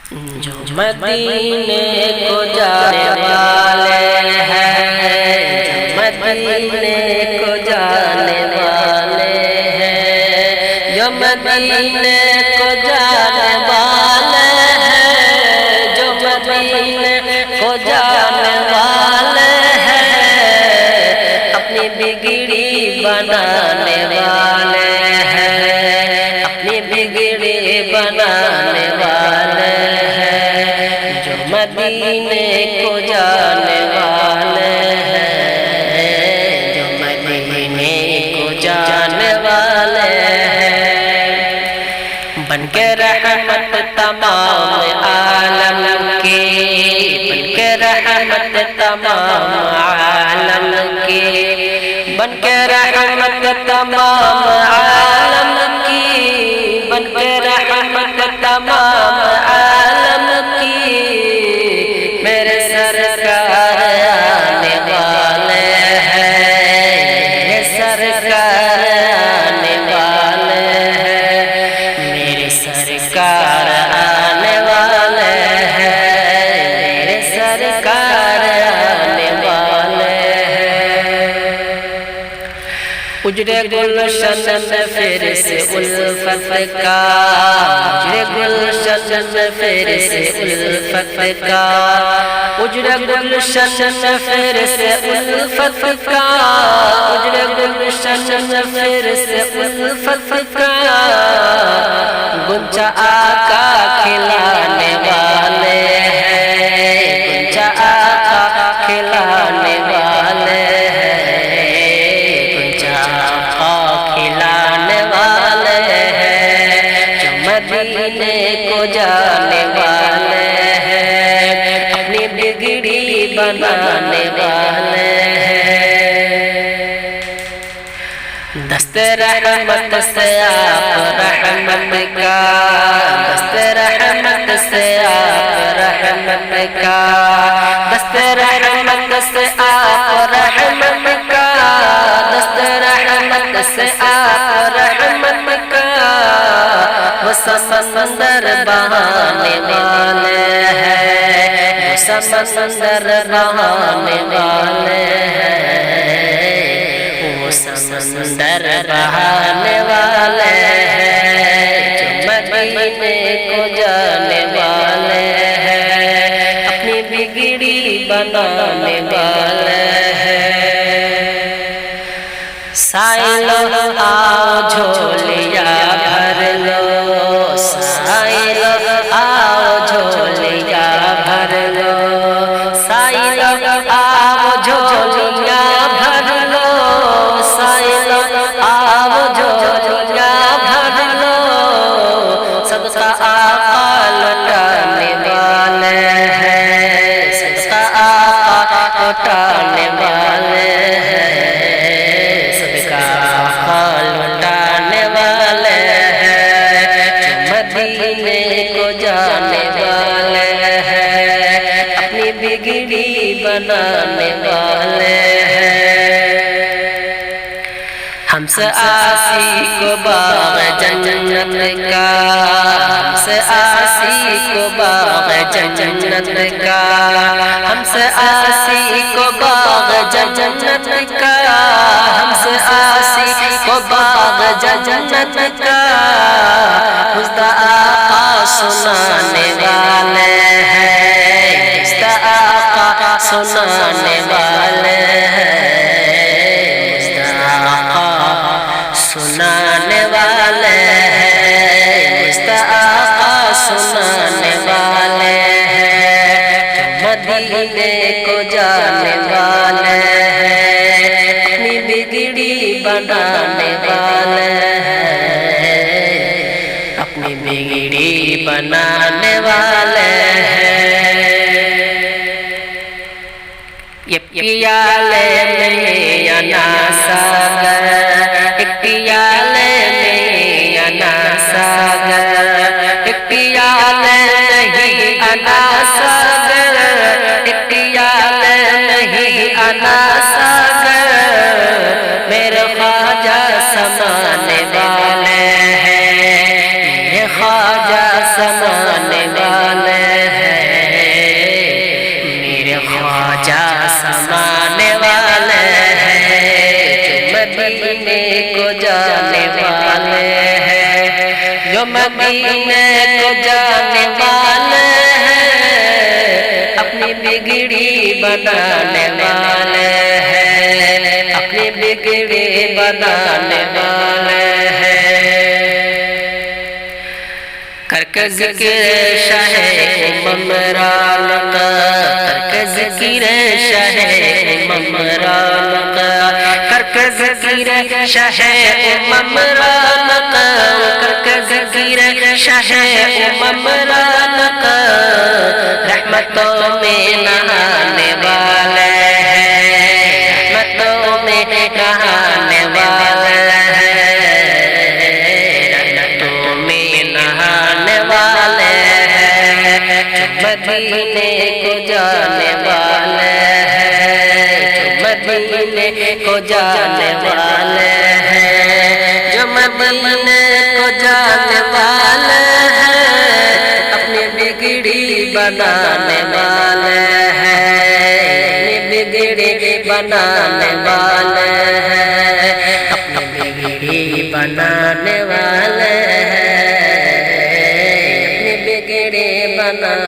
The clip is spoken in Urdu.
جو مدینے کو جانے والے ہیں، جو مدینے کو جانے والے ہیں، جو مدینے کو جانے والے ہیں، جو مدینے کو جانے والے ہیں، اپنی بگڑی بنانے والے ہیں، اپنی بگڑی بنانے والے ہیں، جو مدینے کو جانے والے ہیں، جو مدینے کو جانے والے ہیں، بن کے رحمت تمام عالم کی، بن کے رحمت تمام عالم کی، بن کے رحمت تمام عالم کی، بن کے رحمت تمام عالم کی، میرے سرکار آنے والے ہیں، میرے سرکار آنے والے ہیں، میرے سرکار آنے والے ہیں، میرے سرکار آنے والے ہیں۔ اجڑے گلشن میں پھر سے الفت کا، اجڑے گلشن میں پھر سے الفت کا، اجڑے گلشن میں پھر سے الفت کا، اجڑے گلشن میں پھر سے الفت کا، گنچا آقا کھلانے والے ہیں، گنچا آقا کھلانے والے ہیں، گنچا آقا کھلانے والے ہیں، جو مدینے کو جانے والے ہیں، اپنی بگڑی بنانے والے ہیں۔ دست رحمت سے آپ رحمت کا، دست رحمت سے آپ رحمت کا، دست رحمت سے آپ رحمت کا، دست رحمت سے آپ رحمت کا، وہ سمندر بہانے والے ہیں، وہ سمندر بہانے والے ہیں، وہ سمندر بہانے والے ہیں، جو مدینے کو جانے والے ہیں، اپنی بگڑی بنانے والے ہیں۔ سائلو آؤ جھولیاں بھر لو، سائلو آؤ جھولیاں بھر لو، سائلو آؤ جھولیاں بھر لو، سائلو آؤ جھولیاں بھر لو، صدقہ آقا لوٹانے والے ہیں، صدقہ آقا لوٹانے والے ہیں، صدقہ آقا لوٹانے والے ہیں، جو مدینے کو جانے والے ہیں، اپنی بگڑی بنانے والے ہیں۔ ہم سے آسی کو باغ جنت کا، ہم سے آسی کو باغ جنت کا، ہم سے آسی کو باغ جنت کا، ہم سے آسی کو باغ جنت کا، حسن آقا سنانے والے ہیں، حسن آقا سنانے والے ہیں، سنانے والے ہیں، مصطفیٰ سنانے والے ہیں، جو مدینے کو جانے والے ہیں، اپنی بگڑی بنانے والے ہیں، اپنی بگڑی بنانے والے ہیں۔ یہ پیالے میں یا ناساگر، ایک پیالے میں یا ناساگر، ایک پیالے نہیں اناساگر، ایک پیالے نہیں اناساگر، میرے خواجہ سمانے والے ہیں، میرے خواجہ سمانے والے مدینے کو جانے والے ہیں، جو مدینے کو جانے والے ہیں، اپنی بگڑی بنانے والے ہیں، اپنی بگڑی بنانے والے ہیں۔ کر کے ذکر شاہ ممران کا، کر کے ذکر شاہ ممران کا، کر کے ذکر شاہ ممران کا، کر کے ذکر شاہ ممران کا، رحمتوں میں نہانے والے ہیں، رحمتوں میں نہانے والے ہیں، رحمتوں میں نہانے والے ہیں، جو مدینے کو جانے والے ہیں، جو مدینے کو جانے والے ہیں، جو مدینے کو جانے والے ہیں، اپنی بگڑی بنانے والے ہیں، اپنی بگڑی بنانے والے ہیں، اپنی بگڑی بنانے والے ہیں، اپنی بگڑی بنانے